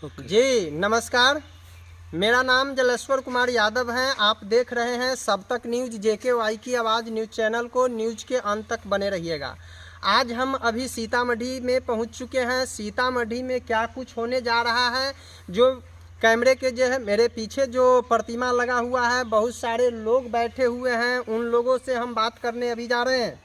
जी नमस्कार। मेरा नाम जलेश्वर कुमार यादव है। आप देख रहे हैं सब तक न्यूज़ JKY की आवाज़ न्यूज़ चैनल को। न्यूज़ के अंत तक बने रहिएगा। आज हम अभी सीतामढ़ी में पहुंच चुके हैं। सीतामढ़ी में क्या कुछ होने जा रहा है, जो कैमरे के जो है मेरे पीछे जो प्रतिमा लगा हुआ है, बहुत सारे लोग बैठे हुए हैं, उन लोगों से हम बात करने अभी जा रहे हैं।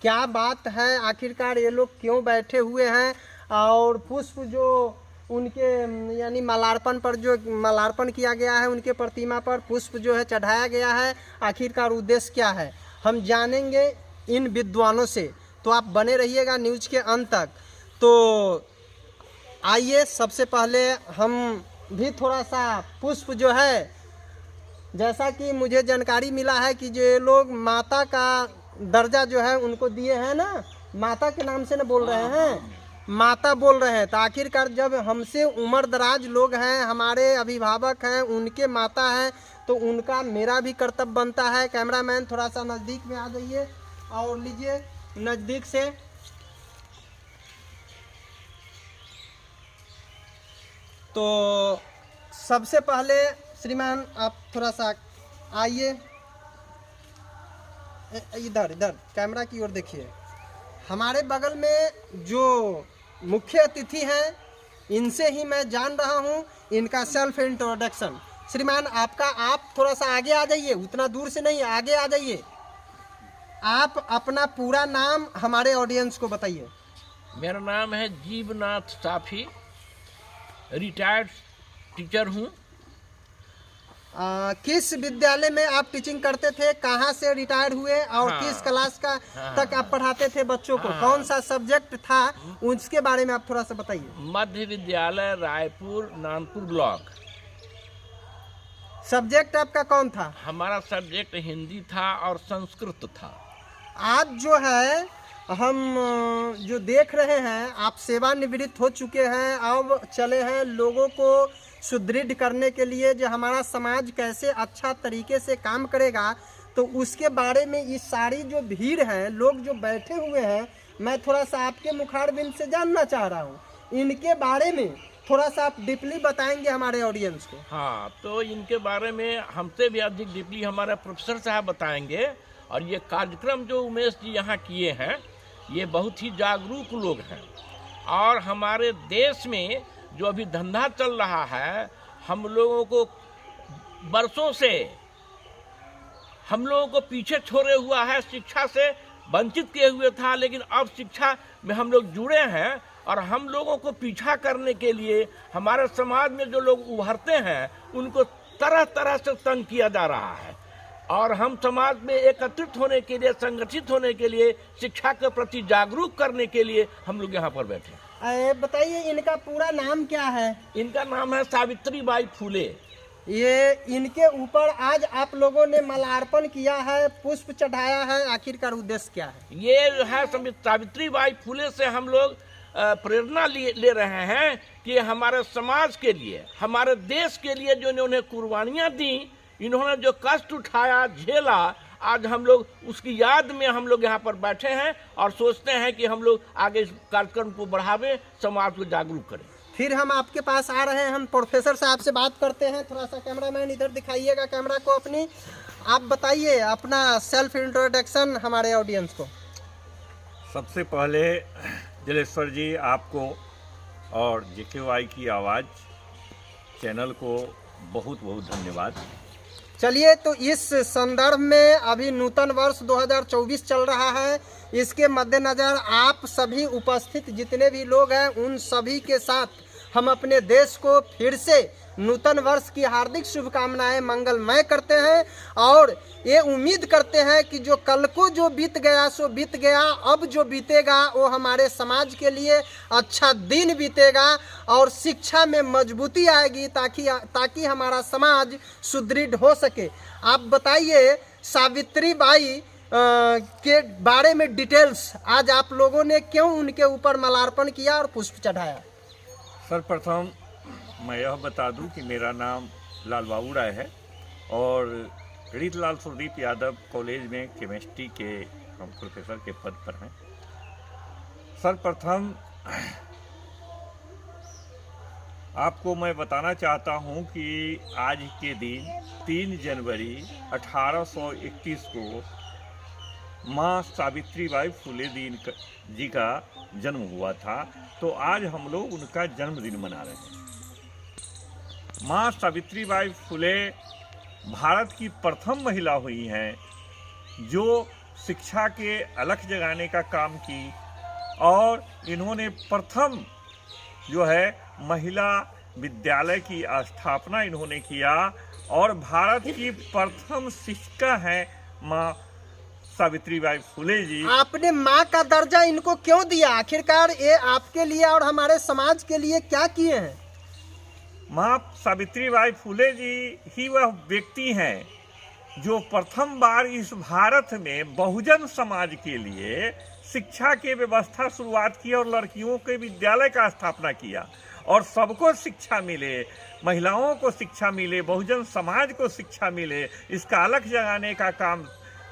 क्या बात है, आखिरकार ये लोग क्यों बैठे हुए हैं, और पुष्प जो उनके यानी मालार्पण पर जो मालार्पण किया गया है, उनके प्रतिमा पर पुष्प जो है चढ़ाया गया है, आखिरकार उद्देश्य क्या है, हम जानेंगे इन विद्वानों से। तो आप बने रहिएगा न्यूज़ के अंत तक। तो आइए, सबसे पहले हम भी थोड़ा सा पुष्प जो है, जैसा कि मुझे जानकारी मिला है कि जो ये लोग माता का दर्जा जो है उनको दिए हैं ना, माता के नाम से ना बोल रहे हैं, माता बोल रहे हैं। तो आखिरकार जब हमसे उम्र दराज लोग हैं, हमारे अभिभावक हैं, उनके माता हैं, तो उनका मेरा भी कर्तव्य बनता है। कैमरामैन थोड़ा सा नज़दीक में आ जाइए और लीजिए नज़दीक से। तो सबसे पहले श्रीमान आप थोड़ा सा आइए, इधर इधर कैमरा की ओर देखिए। हमारे बगल में जो मुख्य अतिथि हैं, इनसे ही मैं जान रहा हूं इनका सेल्फ इंट्रोडक्शन। श्रीमान आपका, आप थोड़ा सा आगे आ जाइए, उतना दूर से नहीं, आगे आ जाइए। आप अपना पूरा नाम हमारे ऑडियंस को बताइए। मेरा नाम है जीवनाथ साफी, रिटायर्ड टीचर हूँ। किस विद्यालय में आप टीचिंग करते थे, कहाँ से रिटायर हुए, और किस क्लास का तक आप पढ़ाते थे बच्चों को, कौन सा सब्जेक्ट था, उसके बारे में आप थोड़ा सा बताइए। मध्य विद्यालय रायपुर नानपुर ब्लॉक। सब्जेक्ट आपका कौन था? हमारा सब्जेक्ट हिंदी था और संस्कृत था। आज जो है हम जो देख रहे हैं, आप सेवानिवृत्त हो चुके हैं, अब चले हैं लोगों को सुदृढ़ करने के लिए, जो हमारा समाज कैसे अच्छा तरीके से काम करेगा, तो उसके बारे में इस सारी जो भीड़ है, लोग जो बैठे हुए हैं, मैं थोड़ा सा आपके मुखारबिंद से जानना चाह रहा हूँ। इनके बारे में थोड़ा सा आप डीपली बताएंगे हमारे ऑडियंस को। हाँ, तो इनके बारे में हमसे भी अधिक डीपली हमारे प्रोफेसर साहब बताएंगे। और ये कार्यक्रम जो उमेश जी यहाँ किए हैं, ये बहुत ही जागरूक लोग हैं। और हमारे देश में जो अभी धंधा चल रहा है, हम लोगों को बरसों से हम लोगों को पीछे छोड़े हुआ है, शिक्षा से वंचित किए हुए था। लेकिन अब शिक्षा में हम लोग जुड़े हैं, और हम लोगों को पीछा करने के लिए हमारे समाज में जो लोग उभरते हैं, उनको तरह तरह से तंग किया जा रहा है। और हम समाज में एकत्रित होने के लिए, संगठित होने के लिए, शिक्षा के प्रति जागरूक करने के लिए हम लोग यहाँ पर बैठे। बताइए इनका पूरा नाम क्या है? इनका नाम है सावित्रीबाई फुले। ये इनके ऊपर आज आप लोगों ने माल्यार्पण किया है, पुष्प चढ़ाया है, आखिरकार उद्देश्य क्या है? ये जो है सावित्रीबाई फुले से हम लोग प्रेरणा ले रहे हैं कि हमारे समाज के लिए, हमारे देश के लिए जो इन्होंने कुर्बानियाँ दी, इन्होंने जो कष्ट उठाया, झेला, आज हम लोग उसकी याद में हम लोग यहाँ पर बैठे हैं और सोचते हैं कि हम लोग आगे इस कार्यक्रम को बढ़ावें, समाज को जागरूक करें। फिर हम आपके पास आ रहे हैं, हम प्रोफेसर साहब से बात करते हैं। थोड़ा सा कैमरामैन इधर दिखाइएगा कैमरा को अपनी। आप बताइए अपना सेल्फ इंट्रोडक्शन हमारे ऑडियंस को। सबसे पहले जलेश्वर जी, आपको और JKY की आवाज़ चैनल को बहुत बहुत धन्यवाद। चलिए, तो इस संदर्भ में अभी नूतन वर्ष 2024 चल रहा है, इसके मद्देनज़र आप सभी उपस्थित जितने भी लोग हैं, उन सभी के साथ हम अपने देश को फिर से नूतन वर्ष की हार्दिक शुभकामनाएं मंगलमय करते हैं, और ये उम्मीद करते हैं कि जो कल को जो बीत गया सो बीत गया, अब जो बीतेगा वो हमारे समाज के लिए अच्छा दिन बीतेगा, और शिक्षा में मजबूती आएगी, ताकि हमारा समाज सुदृढ़ हो सके। आप बताइए सावित्रीबाई के बारे में डिटेल्स, आज आप लोगों ने क्यों उनके ऊपर माल्यार्पण किया और पुष्प चढ़ाया? सर्वप्रथम मैं यह बता दूं कि मेरा नाम लाल बाबू राय है, और रीतलाल सुरदीप यादव कॉलेज में केमिस्ट्री के हम प्रोफेसर के पद पर हैं। सर्वप्रथम आपको मैं बताना चाहता हूं कि आज के दिन 3 जनवरी 1831 को माँ सावित्रीबाई फुले जी का जन्म हुआ था। तो आज हम लोग उनका जन्मदिन मना रहे हैं। माँ सावित्रीबाई फुले भारत की प्रथम महिला हुई हैं जो शिक्षा के अलख जगाने का काम की, और इन्होंने प्रथम जो है महिला विद्यालय की स्थापना इन्होंने किया, और भारत की प्रथम शिक्षिका हैं माँ सावित्रीबाई फुले जी। आपने माँ का दर्जा इनको क्यों दिया? आखिरकार ये आपके लिए और हमारे समाज के लिए क्या किए हैं? माँ सावित्रीबाई फुले जी ही वह व्यक्ति हैं जो प्रथम बार इस भारत में बहुजन समाज के लिए शिक्षा की व्यवस्था शुरुआत की और लड़कियों के विद्यालय का स्थापना किया, और सबको शिक्षा मिले, महिलाओं को शिक्षा मिले, बहुजन समाज को शिक्षा मिले, इसका अलख जगाने का काम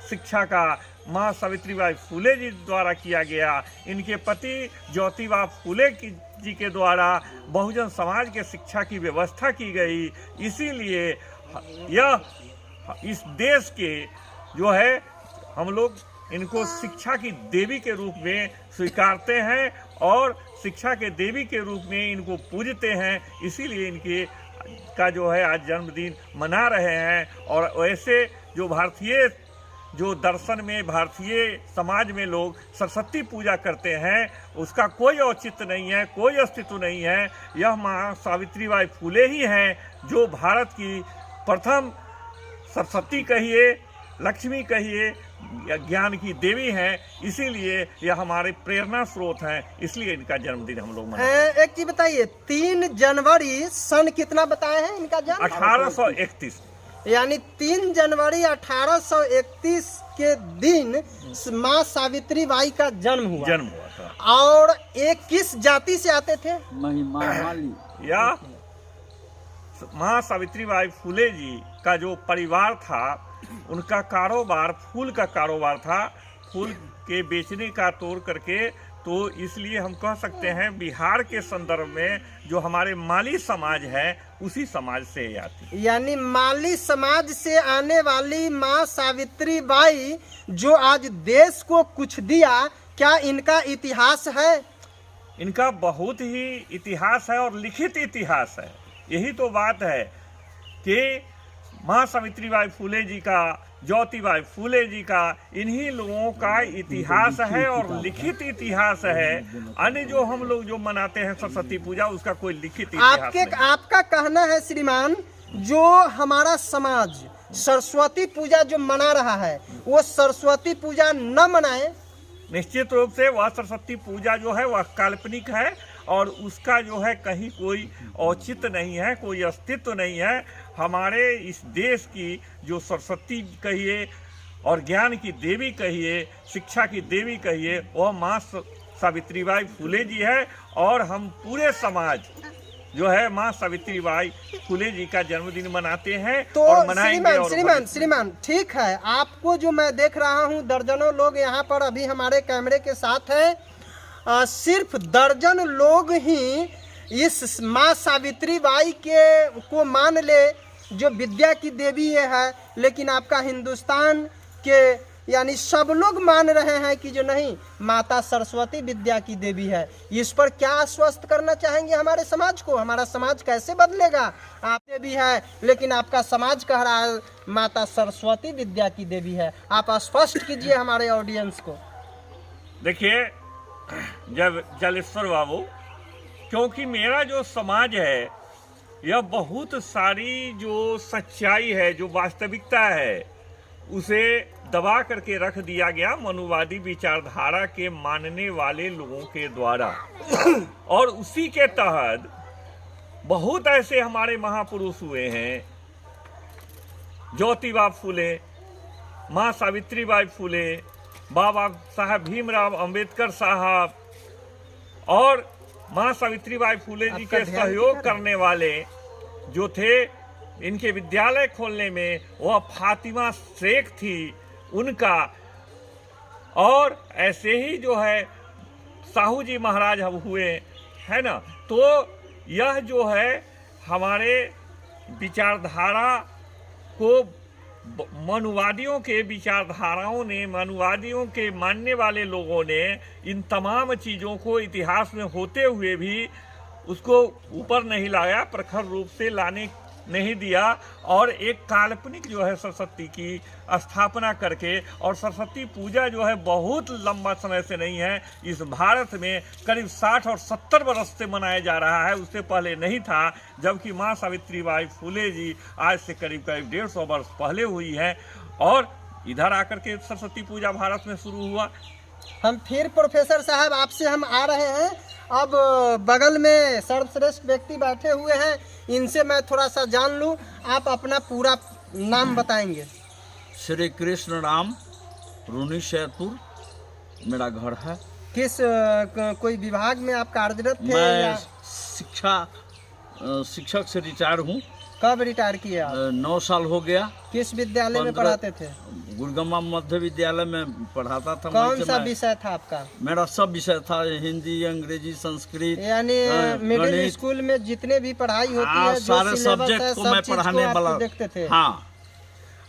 शिक्षा का माँ सावित्रीबाई फुले जी द्वारा किया गया। इनके पति ज्योतिबा फुले जी के द्वारा बहुजन समाज के शिक्षा की व्यवस्था की गई। इसीलिए यह इस देश के जो है हम लोग इनको शिक्षा की देवी के रूप में स्वीकारते हैं और शिक्षा के देवी के रूप में इनको पूजते हैं। इसीलिए इनके का जो है आज जन्मदिन मना रहे हैं। और वैसे जो भारतीय जो दर्शन में भारतीय समाज में लोग सरस्वती पूजा करते हैं, उसका कोई औचित्य नहीं है, कोई अस्तित्व नहीं है। यह माँ सावित्रीबाई फुले ही हैं जो भारत की प्रथम सरस्वती कहिए, लक्ष्मी कहिए, ज्ञान की देवी हैं। इसीलिए यह हमारे प्रेरणा स्रोत हैं, इसलिए इनका जन्मदिन हम लोग मनाते हैं। एक चीज बताइए, 3 जनवरी सन कितना बताए हैं इनका जन्म? 1831, यानी 3 जनवरी 1831 के दिन माँ सावित्रीबाई का जन्म हुआ था। और एक किस जाति से आते थे? माली। या माँ सावित्रीबाई फुले जी का जो परिवार था, उनका कारोबार फूल का कारोबार था, फूल के बेचने का तौर करके। तो इसलिए हम कह सकते हैं बिहार के संदर्भ में जो हमारे माली समाज है उसी समाज से आती है। यानी माली समाज से आने वाली माँ सावित्रीबाई जो आज देश को कुछ दिया, क्या इनका इतिहास है? इनका बहुत ही इतिहास है और लिखित इतिहास है। यही तो बात है कि माँ सावित्रीबाई फुले जी का, ज्योतिबाई फुले जी का, इन्हीं लोगों का इतिहास है और लिखित इतिहास है। अन्य जो हम लोग जो मनाते हैं सरस्वती पूजा, उसका कोई लिखित इतिहास नहीं। आपका कहना है श्रीमान, जो हमारा समाज सरस्वती पूजा जो मना रहा है वो सरस्वती पूजा न मनाए? निश्चित रूप से वह सरस्वती पूजा जो है वह काल्पनिक है और उसका जो है कहीं कोई औचित्य नहीं है, कोई अस्तित्व नहीं है। हमारे इस देश की जो सरस्वती कहिए और ज्ञान की देवी कहिए, शिक्षा की देवी कहिए, वह माँ सावित्रीबाई फुले जी है। और हम पूरे समाज जो है माँ सावित्रीबाई फुले जी का जन्मदिन मनाते हैं तो और मनाएंगे। श्रीमान ठीक है, आपको जो मैं देख रहा हूँ दर्जनों लोग यहाँ पर अभी हमारे कैमरे के साथ हैं। सिर्फ दर्जन लोग ही इस माँ सावित्रीबाई को मान ले जो विद्या की देवी है, लेकिन आपका हिंदुस्तान के यानी सब लोग मान रहे हैं कि जो नहीं, माता सरस्वती विद्या की देवी है। इस पर क्या आश्वस्त करना चाहेंगे हमारे समाज को? हमारा समाज कैसे बदलेगा? आप देवी है लेकिन आपका समाज कह रहा है माता सरस्वती विद्या की देवी है। आप स्पष्ट कीजिए हमारे ऑडियंस को। देखिए जब जलेश्वर बाबू, क्योंकि मेरा जो समाज है यह बहुत सारी जो सच्चाई है, जो वास्तविकता है, उसे दबा करके रख दिया गया मनुवादी विचारधारा के मानने वाले लोगों के द्वारा। और उसी के तहत बहुत ऐसे हमारे महापुरुष हुए हैं, ज्योतिबा फुले, माँ सावित्रीबाई फुले, बाबा साहब भीमराव अंबेडकर साहब, और माँ सावित्रीबाई फुले जी के सहयोग करने वाले जो थे इनके विद्यालय खोलने में, वह फातिमा शेख थी उनका। और ऐसे ही जो है साहू जी महाराज हुए, है ना। तो यह जो है हमारे विचारधारा को मनुवादियों के विचारधाराओं ने, मनुवादियों के मानने वाले लोगों ने इन तमाम चीज़ों को इतिहास में होते हुए भी उसको ऊपर नहीं लाया, प्रखर रूप से लाने नहीं दिया और एक काल्पनिक जो है सरस्वती की स्थापना करके, और सरस्वती पूजा जो है बहुत लंबा समय से नहीं है, इस भारत में करीब 60 और 70 वर्ष से मनाया जा रहा है, उससे पहले नहीं था। जबकि माँ सावित्रीबाई फुले जी आज से करीब 150 वर्ष पहले हुई है और इधर आकर के सरस्वती पूजा भारत में शुरू हुआ। हम फिर प्रोफेसर साहब आपसे हम आ रहे हैं। अब बगल में सर्वश्रेष्ठ व्यक्ति बैठे हुए हैं, इनसे मैं थोड़ा सा जान लूं। आप अपना पूरा नाम बताएंगे। श्री कृष्ण राम, रूनी शहरपुर मेरा घर है। किस कोई विभाग में आप कार्यरत थे मैं या शिक्षक से रिटायर हूँ। कब रिटायर किए आप? 9 साल हो गया। किस विद्यालय में पढ़ाते थे? गुड़गम्मा मध्य विद्यालय में पढ़ाता था। कौन सा विषय था आपका? मेरा सब विषय था, हिंदी, अंग्रेजी, संस्कृत, यानी मिडिल स्कूल में जितने भी पढ़ाई होती है, जो सारे सिलेबस है, सब्जेक्ट को सब मैं चीज पढ़ाने को वाला आप देखते थे। हाँ।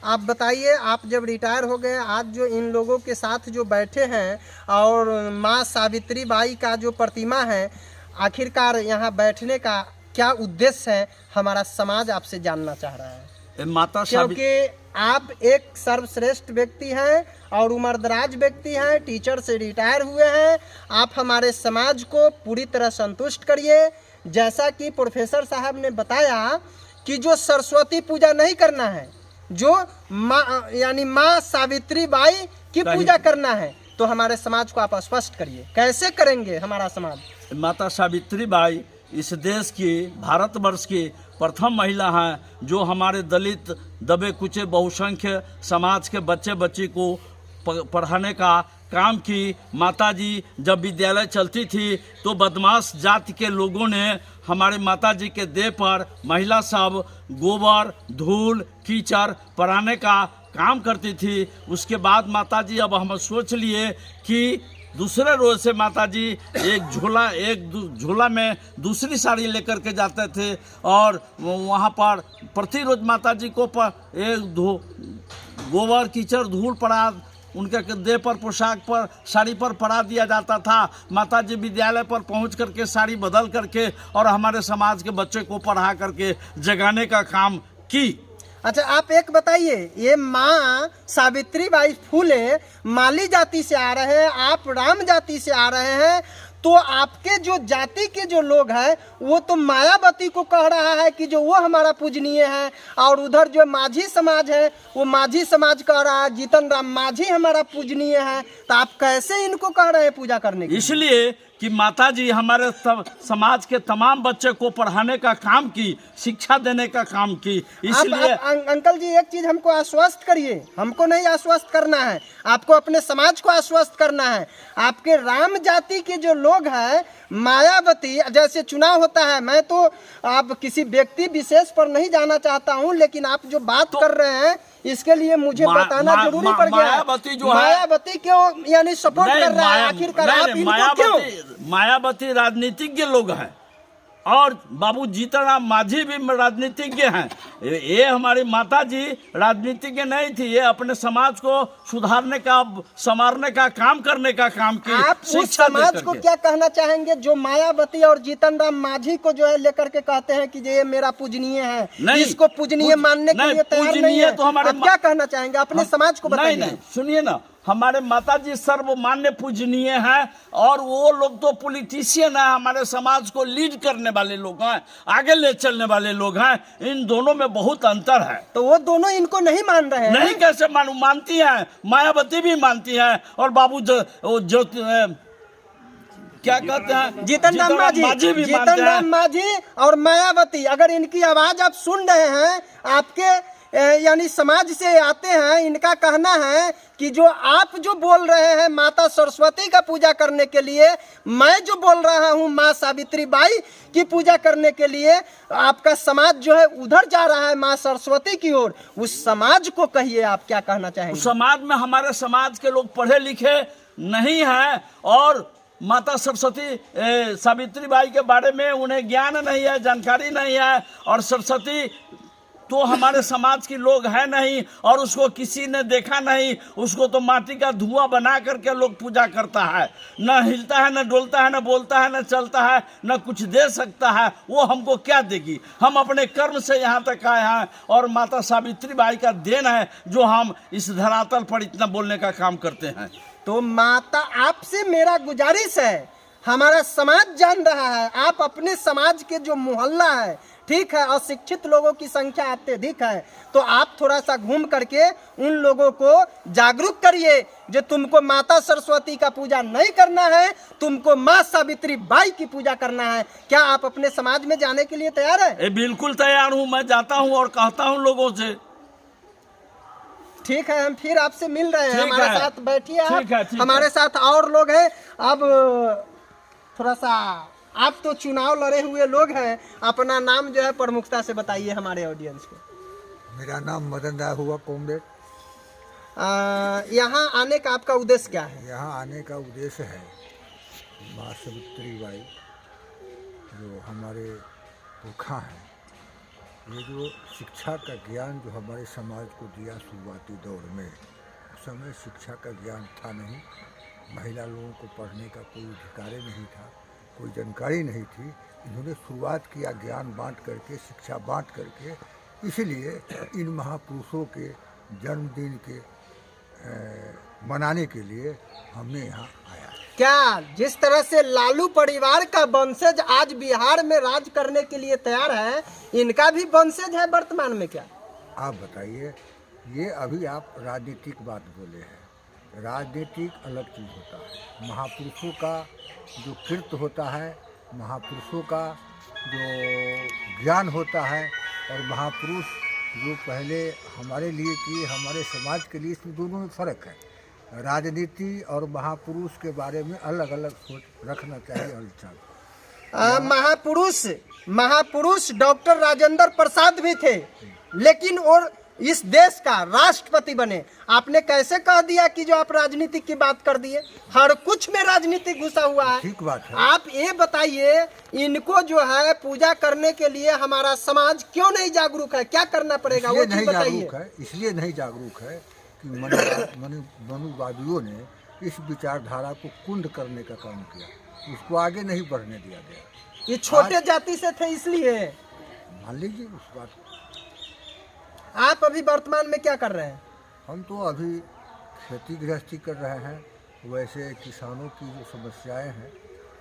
आप बताइए, आप जब रिटायर हो गए, आज जो इन लोगों के साथ जो बैठे हैं और माँ सावित्री बाई का जो प्रतिमा है, आखिरकार यहाँ बैठने का क्या उद्देश्य है, हमारा समाज आपसे जानना चाह रहा है। माता क्योंकि आप एक सर्वश्रेष्ठ व्यक्ति हैं और उम्रदराज व्यक्ति हैं, टीचर से रिटायर हुए हैं। आप हमारे समाज को पूरी तरह संतुष्ट करिए। जैसा कि प्रोफेसर साहब ने बताया कि जो सरस्वती पूजा नहीं करना है, जो माँ यानी माँ सावित्री बाई की पूजा करना है, तो हमारे समाज को आप स्पष्ट करिए, कैसे करेंगे हमारा समाज? माता सावित्री बाई इस देश की, भारतवर्ष की प्रथम महिला हैं जो हमारे दलित, दबे कुचे, बहुसंख्य समाज के बच्चे बच्ची को पढ़ाने का काम की। माताजी जब विद्यालय चलती थी तो बदमाश जाति के लोगों ने हमारे माताजी के देह पर महिला सब गोबर, धूल, कीचड़ पड़ाने का काम करती थी। उसके बाद माताजी, अब हम सोच लिए कि दूसरे रोज से माताजी एक झोला में दूसरी साड़ी लेकर के जाते थे और वहाँ पर प्रति रोज माताजी को गोबर, कीचड़, धूल पड़ा उनके देह पर, पोशाक पर, साड़ी पर पड़ा दिया जाता था। माताजी विद्यालय पर पहुँच करके साड़ी बदल करके और हमारे समाज के बच्चे को पढ़ा करके जगाने का काम की। अच्छा, आप एक बताइए, ये माँ सावित्री बाई फुले माली जाति से आ रहे हैं, आप राम जाति से आ रहे हैं, तो आपके जो जाति के जो लोग हैं वो तो मायावती को कह रहा है कि जो वो हमारा पूजनीय है, और उधर जो माझी समाज है वो माझी समाज कह रहा है जीतन राम माझी हमारा पूजनीय है। तो आप कैसे इनको कह रहे हैं पूजा करने के? इसलिए कि माताजी हमारे समाज के तमाम बच्चे को पढ़ाने का काम की, शिक्षा देने का काम की। इसलिए अंकल जी एक चीज हमको आश्वस्त करिए, हमको नहीं आश्वस्त करना है, आपको अपने समाज को आश्वस्त करना है। आपके राम जाति के जो लोग हैं, मायावती, जैसे चुनाव होता है, मैं तो आप किसी व्यक्ति विशेष पर नहीं जाना चाहता हूं, लेकिन आप जो बात कर रहे हैं इसके लिए मुझे बताना जरूरी पड़ गया। मायावती क्यों यानी सपोर्ट कर रहा है? आखिरकार आप इनको क्यों? मायावती राजनीतिज्ञ लोग हैं और बाबू जीतन राम माझी भी राजनीतिज्ञ हैं। ये हमारी माता जी राजनीतिज्ञ नहीं थी, ये अपने समाज को सुधारने का, संवारने का काम करने का काम की। आप उस समाज को क्या कहना चाहेंगे जो मायावती और जीतन राम माझी को जो है लेकर के कहते हैं कि ये मेरा पूजनीय है, इसको पूजनीय मानने के लिए तैयार नहीं है? तो हमारे आप क्या कहना चाहेंगे अपने समाज को बताइए? नहीं, सुनिए ना, हमारे माताजी सर्वमान्य पूजनीय हैं और वो लोग तो पॉलिटिशियन है, हमारे समाज को लीड करने वाले लोग हैं, आगे ले चलने वाले लोग हैं। इन दोनों में बहुत अंतर है। तो वो दोनों इनको नहीं मान रहे हैं? नहीं, कैसे मानती हैं? मायावती भी मानती हैं और बाबू क्या कहते हैं, जीतन राम माझी भी, जीतन राम माझी और मायावती, अगर इनकी आवाज आप सुन रहे हैं, आपके यानी समाज से आते हैं, इनका कहना है कि जो आप जो बोल रहे हैं माता सरस्वती का पूजा करने के लिए, मैं जो बोल रहा हूं माँ सावित्री बाई की पूजा करने के लिए, आपका समाज जो है उधर जा रहा है माँ सरस्वती की ओर। उस समाज को कहिए, आप क्या कहना चाहेंगे? समाज में हमारे समाज के लोग पढ़े लिखे नहीं हैं और माता सरस्वती सावित्री बाई के बारे में उन्हें ज्ञान नहीं है, जानकारी नहीं है, और सरस्वती तो हमारे समाज के लोग हैं नहीं, और उसको किसी ने देखा नहीं। उसको तो माटी का धुआं बना करके लोग पूजा करता है, न हिलता है, न डोलता है, न बोलता है, न चलता है, न कुछ दे सकता है। वो हमको क्या देगी? हम अपने कर्म से यहाँ तक आए हैं, और माता सावित्री बाई का देन है जो हम इस धरातल पर इतना बोलने का काम करते हैं। तो माता, आपसे मेरा गुजारिश है, हमारा समाज जान रहा है, आप अपने समाज के जो मोहल्ला है, ठीक है, अशिक्षित लोगों की संख्या अत्यधिक है, तो आप थोड़ा सा घूम करके उन लोगों को जागरूक करिए जो तुमको माता सरस्वती का पूजा नहीं करना है, तुमको माँ सावित्री बाई की पूजा करना है। क्या आप अपने समाज में जाने के लिए तैयार है? बिल्कुल तैयार हूँ, मैं जाता हूँ और कहता हूँ लोगों से। ठीक है, हम फिर आपसे मिल रहे हैं, ठीक हमारे है। साथ बैठिए आप। ठीक है। हमारे साथ और लोग हैं। अब थोड़ा सा, आप तो चुनाव लड़े हुए लोग हैं, अपना नाम जो है प्रमुखता से बताइए हमारे ऑडियंस को। मेरा नाम मदन राय हुआ कॉमरेड। यहाँ आने का आपका उद्देश्य क्या है? यहाँ आने का उद्देश्य है माँ सावित्री बाई जो हमारे पुरखा हैं, ये जो शिक्षा का ज्ञान जो हमारे समाज को दिया शुरुआती दौर में, उस समय शिक्षा का ज्ञान था नहीं, महिला लोगों को पढ़ने का कोई अधिकार नहीं था, कोई जानकारी नहीं थी। इन्होंने शुरुआत किया ज्ञान बांट करके, शिक्षा बांट करके। इसलिए इन महापुरुषों के जन्मदिन के मनाने के लिए हमने यहाँ आया। क्या जिस तरह से लालू परिवार का वंशज आज बिहार में राज करने के लिए तैयार है, इनका भी वंशज है वर्तमान में क्या? आप बताइए, ये अभी आप राजनीतिक बात बोले हैं, राजनीतिक अलग चीज़ होता है। महापुरुषों का जो कीर्ति होता है, महापुरुषों का जो ज्ञान होता है, और महापुरुष जो पहले हमारे लिए किए, हमारे समाज के लिए, इसमें दोनों में फ़र्क है। राजनीति और महापुरुष के बारे में अलग अलग सोच रखना चाहिए हर इंसान। महापुरुष डॉक्टर राजेंद्र प्रसाद भी थे, लेकिन और इस देश का राष्ट्रपति बने। आपने कैसे कह दिया कि जो आप राजनीति की बात कर दिए? हर कुछ में राजनीति घुसा हुआ है। ठीक बात है। आप ये बताइए, इनको जो है पूजा करने के लिए हमारा समाज क्यों नहीं जागरूक है? क्या करना पड़ेगा वो चीज बताइए। इसलिए नहीं जागरूक है कि मनुवादियों ने इस विचारधारा को कुंद करने का काम किया, उसको आगे नहीं बढ़ने दिया गया। ये छोटे जाति से थे इसलिए। मान लीजिए उस बात को। आप अभी वर्तमान में क्या कर रहे हैं? हम तो अभी खेती गृहस्थी कर रहे हैं। वैसे किसानों की जो समस्याएं हैं,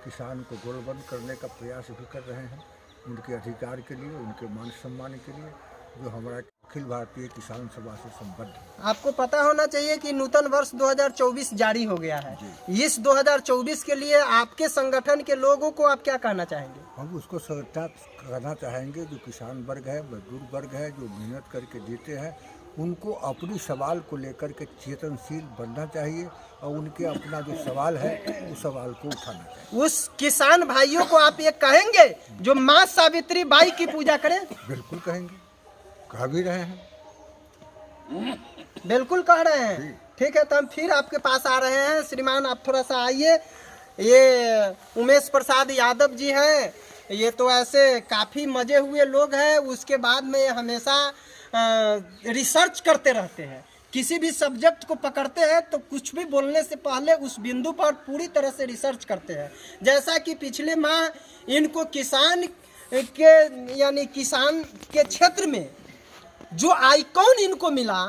किसान को गोलबंद करने का प्रयास भी कर रहे हैं, उनके अधिकार के लिए, उनके मान सम्मान के लिए, जो हमारा अखिल भारतीय किसान सभा से संबद्ध है। आपको पता होना चाहिए कि नूतन वर्ष 2024 जारी हो गया है। इस 2024 के लिए आपके संगठन के लोगों को आप क्या कहना चाहेंगे? हम उसको संगठन करना चाहेंगे, जो किसान वर्ग है, मजदूर वर्ग है, जो मेहनत करके देते हैं, उनको अपनी सवाल को लेकर के चेतनशील बनना चाहिए, और उनके अपना जो सवाल है उस सवाल को उठाना चाहिए। उस किसान भाइयों को आप ये कहेंगे जो माँ सावित्री बाई की पूजा करें? बिल्कुल कहेंगे, कह भी रहे हैं। बिल्कुल कह रहे हैं। ठीक है, तो हम फिर आपके पास आ रहे हैं। श्रीमान, आप थोड़ा सा आइए। ये उमेश प्रसाद यादव जी हैं, ये तो ऐसे काफ़ी मजे हुए लोग हैं। उसके बाद में ये हमेशा रिसर्च करते रहते हैं, किसी भी सब्जेक्ट को पकड़ते हैं तो कुछ भी बोलने से पहले उस बिंदु पर पूरी तरह से रिसर्च करते हैं। जैसा कि पिछले माह इनको किसान के क्षेत्र में जो आइकॉन इनको मिला,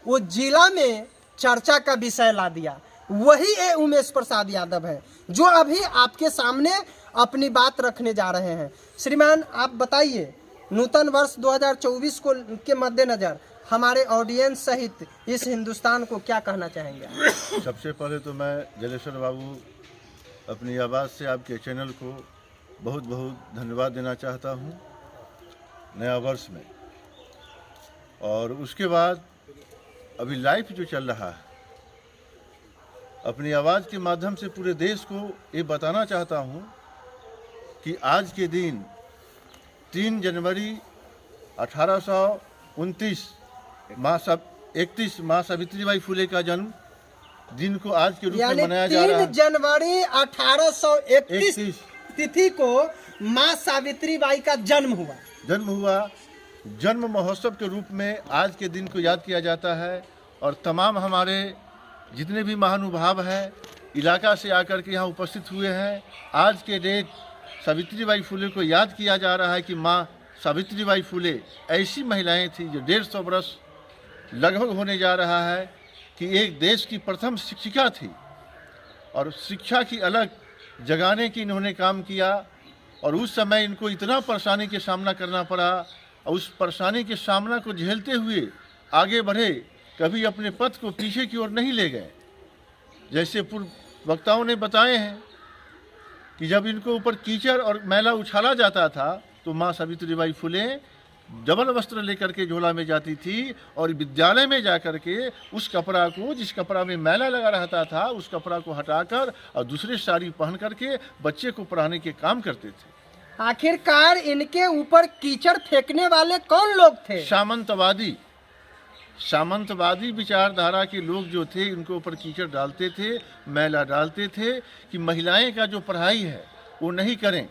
वो जिला में चर्चा का विषय ला दिया, वही ये उमेश प्रसाद यादव है जो अभी आपके सामने अपनी बात रखने जा रहे हैं। श्रीमान, आप बताइए, नूतन वर्ष 2024 को के मद्देनजर हमारे ऑडियंस सहित इस हिंदुस्तान को क्या कहना चाहेंगे? सबसे पहले तो मैं जलेश्वर बाबू अपनी आवाज़ से आपके चैनल को बहुत बहुत धन्यवाद देना चाहता हूं नया वर्ष में। और उसके बाद अभी लाइफ जो चल रहा है, अपनी आवाज़ के माध्यम से पूरे देश को ये बताना चाहता हूं कि आज के दिन 3 जनवरी 1829 माँ सावित्रीबाई फुले का जन्म दिन को आज के रूप में यानी मनाया जा रहा 3 है। जनवरी 1831 31 तिथि को माँ सावित्री बाई का जन्म हुआ। जन्म हुआ। जन्म महोत्सव के रूप में आज के दिन को याद किया जाता है और तमाम हमारे जितने भी महानुभाव हैं इलाका से आकर के यहाँ उपस्थित हुए हैं। आज के डेट सावित्रीबाई फुले को याद किया जा रहा है कि माँ सावित्रीबाई फुले ऐसी महिलाएं थी जो 150 वर्ष लगभग होने जा रहा है कि एक देश की प्रथम शिक्षिका थी और शिक्षा की अलग जगाने की इन्होंने काम किया। और उस समय इनको इतना परेशानी के सामना करना पड़ा और उस परेशानी के सामना को झेलते हुए आगे बढ़े, कभी अपने पथ को पीछे की ओर नहीं ले गए। जैसे पूर्व वक्ताओं ने बताए हैं कि जब इनको ऊपर कीचड़ और मैला उछाला जाता था तो माँ सावित्रीबाई फुले डबल वस्त्र लेकर के झोला में जाती थी और विद्यालय में जाकर के उस कपड़ा को, जिस कपड़ा में मैला लगा रहता था, उस कपड़ा को हटाकर और दूसरी साड़ी पहन करके बच्चे को पढ़ाने के काम करते थे। आखिरकार इनके ऊपर कीचड़ फेंकने वाले कौन लोग थे? सामंतवादी विचारधारा के लोग जो थे इनको ऊपर कीचड़ डालते थे, मैला डालते थे कि महिलाएं का जो पढ़ाई है वो नहीं करें।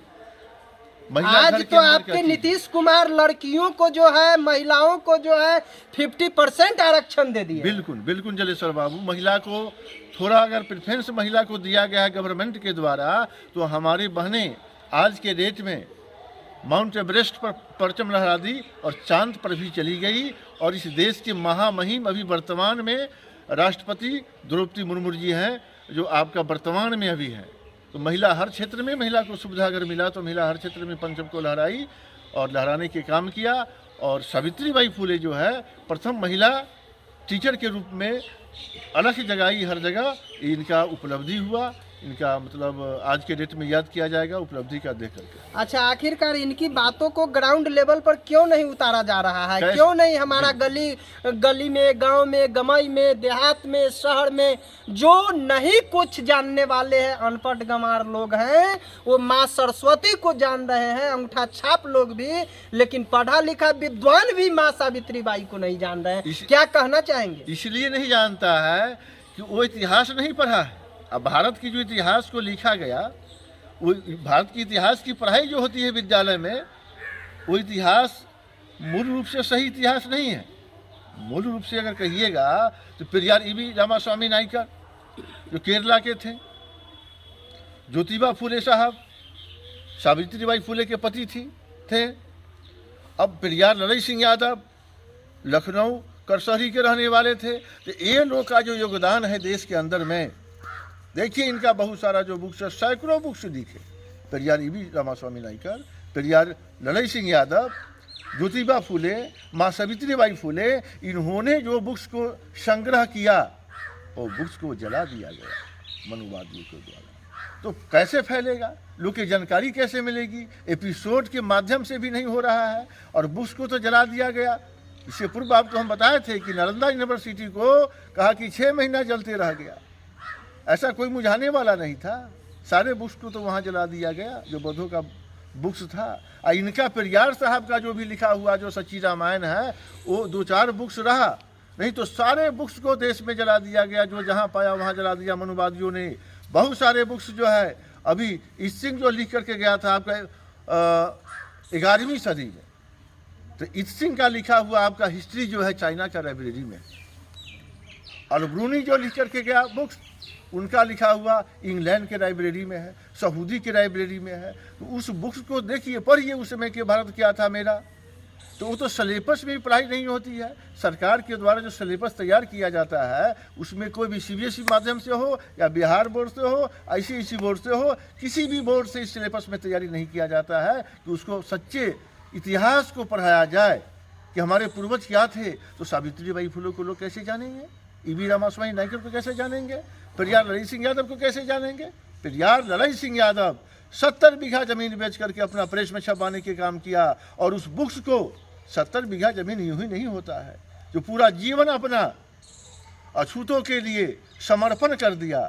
आज तो आपके नीतीश कुमार लड़कियों को जो है, महिलाओं को जो है 50% आरक्षण दे दिया। बिल्कुल बिल्कुल जलेश्वर बाबू, महिला को थोड़ा अगर प्रेफरेंस महिला को दिया गया है गवर्नमेंट के द्वारा तो हमारी बहनें आज के डेट में माउंट एवरेस्ट पर परचम लहरा दी और चांद पर भी चली गई। और इस देश के महामहिम अभी वर्तमान में राष्ट्रपति द्रौपदी मुर्मू जी हैं जो आपका वर्तमान में अभी हैं। तो महिला हर क्षेत्र में, महिला को सुविधा अगर मिला तो महिला हर क्षेत्र में परचम को लहराई और लहराने के काम किया। और सावित्रीबाई फुले जो है प्रथम महिला टीचर के रूप में अलग जगाई हर जगह। इनका उपलब्धि हुआ, इनका मतलब आज के डेट में याद किया जाएगा उपलब्धि का देख करके। अच्छा, आखिरकार इनकी बातों को ग्राउंड लेवल पर क्यों नहीं उतारा जा रहा है? क्यों नहीं हमारा गली में, गांव में, गमई में, देहात में, शहर में जो नहीं कुछ जानने वाले हैं, अनपढ़ गंवार लोग हैं, वो माँ सरस्वती को जान रहे हैं, अंगूठा छाप लोग भी, लेकिन पढ़ा लिखा विद्वान भी माँ सावित्रीबाई को नहीं जान रहे हैं। क्या कहना चाहेंगे? इसलिए नहीं जानता है कि वो इतिहास नहीं पढ़ा है। अब भारत की जो इतिहास को लिखा गया, वो भारत की इतिहास की पढ़ाई जो होती है विद्यालय में, वो इतिहास मूल रूप से सही इतिहास नहीं है। मूल रूप से अगर कहिएगा तो पेरियार ईवी रामास्वामी नायकर जो केरला के थे, ज्योतिबा फुले साहब सावित्रीबाई फुले के पति थे। अब पेरियार ललई सिंह यादव लखनऊ करसहरी के रहने वाले थे। तो ये लोग का जो योगदान है देश के अंदर में, देखिए इनका बहुत सारा जो बुक्स है, सैकड़ों बुक्स लिखे। पेरियार ईवी रामास्वामी नायकर, पेरियार ललई सिंह यादव, ज्योतिबा फुले, माँ सावित्रीबाई फुले, इन्होंने जो बुक्स को संग्रह किया वो बुक्स को जला दिया गया मनुवादियों के द्वारा। तो कैसे फैलेगा, लोग की जानकारी कैसे मिलेगी? एपिसोड के माध्यम से भी नहीं हो रहा है और बुक्स को तो जला दिया गया। इससे पूर्व आपको हम बताए थे कि नालंदा यूनिवर्सिटी को कहा कि 6 महीना जलते रह गया, ऐसा कोई मुझाने वाला नहीं था। सारे बुक्स को तो वहाँ जला दिया गया जो बौद्धों का बुक्स था। और इनका पेरियार साहब का जो भी लिखा हुआ जो सच्ची रामायण है वो 2-4 बुक्स रहा, नहीं तो सारे बुक्स को देश में जला दिया गया। जो जहाँ पाया वहाँ जला दिया मनुवादियों ने। बहुत सारे बुक्स जो है, अभी इत्सिंग जो लिख करके गया था आपका 11वीं सदी में, तो इत्सिंग का लिखा हुआ आपका हिस्ट्री जो है चाइना का लाइब्रेरी में। अलब्रूनी जो लिख करके गया बुक्स, उनका लिखा हुआ इंग्लैंड के लाइब्रेरी में है, सऊदी के लाइब्रेरी में है। तो उस बुक्स को देखिए, पढ़िए उस समय के भारत क्या था मेरा। तो वो तो सिलेबस में भी पढ़ाई नहीं होती है। सरकार के द्वारा जो सिलेबस तैयार किया जाता है उसमें कोई भी CBSE माध्यम से हो या बिहार बोर्ड से हो, ICSE बोर्ड से हो, किसी भी बोर्ड से इस सिलेबस में तैयारी नहीं किया जाता है कि उसको सच्चे इतिहास को पढ़ाया जाए कि हमारे पूर्वज क्या थे। तो सावित्रीबाई फुले को लोग कैसे जानेंगे? ईवी रामास्वामी नायकर को कैसे जानेंगे? पेरियार ललई सिंह यादव को कैसे जानेंगे? पेरियार ललई सिंह यादव 70 बीघा जमीन बेच करके अपना प्रेस में छपवाने के काम किया। और उस बुक्स को 70 बीघा जमीन यूं ही नहीं होता है, जो पूरा जीवन अपना अछूतों के लिए समर्पण कर दिया।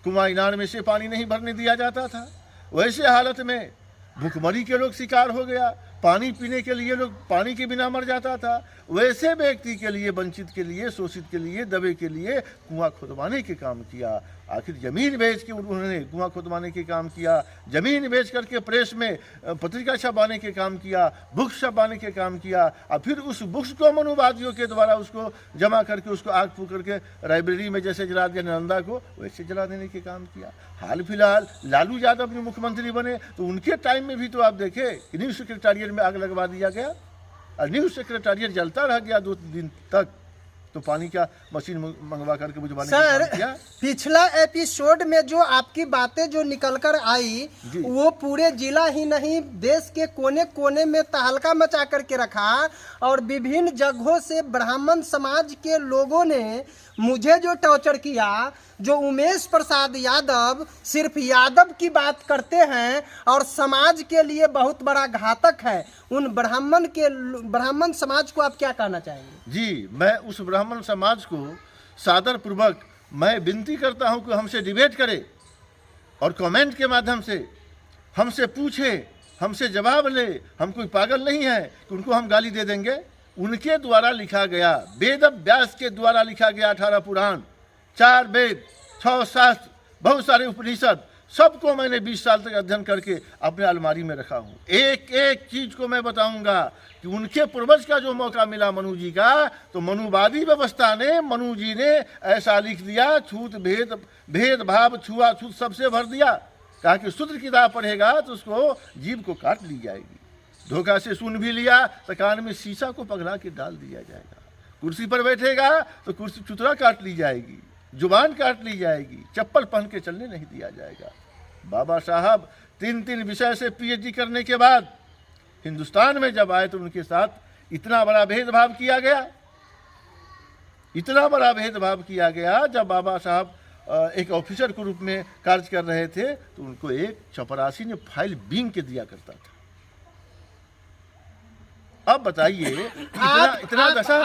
कुआं इनार में से पानी नहीं भरने दिया जाता था, वैसे हालत में भूखमरी के लोग शिकार हो गया। पानी पीने के लिए लोग पानी के बिना मर जाता था, वैसे व्यक्ति के लिए, वंचित के लिए, शोषित के लिए, दबे के लिए कुआं खुदवाने के काम किया। आखिर ज़मीन बेच के उन्होंने कुआं खुदवाने के काम किया, ज़मीन बेच करके प्रेस में पत्रिका छपवाने के काम किया, बुक्स छपवाने के काम किया, और फिर उस बुक्स को मनुवादियों के द्वारा उसको जमा करके उसको आग फूक करके लाइब्रेरी में जैसे जला दिया नालंदा को, वैसे जला देने के काम किया। हाल फिलहाल लालू यादव ने मुख्यमंत्री बने तो उनके टाइम में भी तो आप देखें कि न्यूज़ सेक्रेटारिएट में आग लगवा दिया गया और न्यूज़ सेक्रेटारिएट जलता रह गया 2 दिन तक। तो पानी का मशीन मंगवा करके बुझवाने का सर काम किया। पिछला एपिसोड में जो आपकी बातें जो निकल कर आई वो पूरे जिला ही नहीं देश के कोने कोने में तहलका मचा करके रखा और विभिन्न जगहों से ब्राह्मण समाज के लोगों ने मुझे जो टॉर्चर किया, जो उमेश प्रसाद यादव सिर्फ यादव की बात करते हैं और समाज के लिए बहुत बड़ा घातक है, उन ब्राह्मण समाज को आप क्या कहना चाहेंगे? जी, मैं उस ब्राह्मण समाज को सादर पूर्वक मैं विनती करता हूं कि हमसे डिबेट करे और कमेंट के माध्यम से हमसे पूछे, हमसे जवाब ले। हम कोई पागल नहीं है कि उनको हम गाली दे देंगे। उनके द्वारा लिखा गया, वेद व्यास के द्वारा लिखा गया 18 पुराण, 4 वेद, 6 शास्त्र, बहुत सारे उपनिषद, सबको मैंने 20 साल तक अध्ययन करके अपने अलमारी में रखा हूँ। एक एक चीज को मैं बताऊंगा कि उनके पूर्वज का जो मौका मिला मनु जी का, तो मनुवादी व्यवस्था ने, मनु जी ने ऐसा लिख दिया, छूत भेदभाव छुआछूत सबसे भर दिया। कहा कि शूद्र किताब पढ़ेगा तो उसको जीभ को काट ली जाएगी, धोखा से सुन भी लिया तो कान में शीशा को पगला के डाल दिया जाएगा, कुर्सी पर बैठेगा तो कुर्सी चुतरा काट ली जाएगी, जुबान काट ली जाएगी, चप्पल पहन के चलने नहीं दिया जाएगा। बाबा साहब 3 विषय से पीएचडी करने के बाद हिंदुस्तान में जब आए तो उनके साथ इतना बड़ा भेदभाव किया गया, इतना बड़ा भेदभाव किया गया। जब बाबा साहब एक ऑफिसर के रूप में कार्य कर रहे थे तो उनको एक चपरासी ने फाइल बींग के दिया करता था। अब बताइए इतना दशा।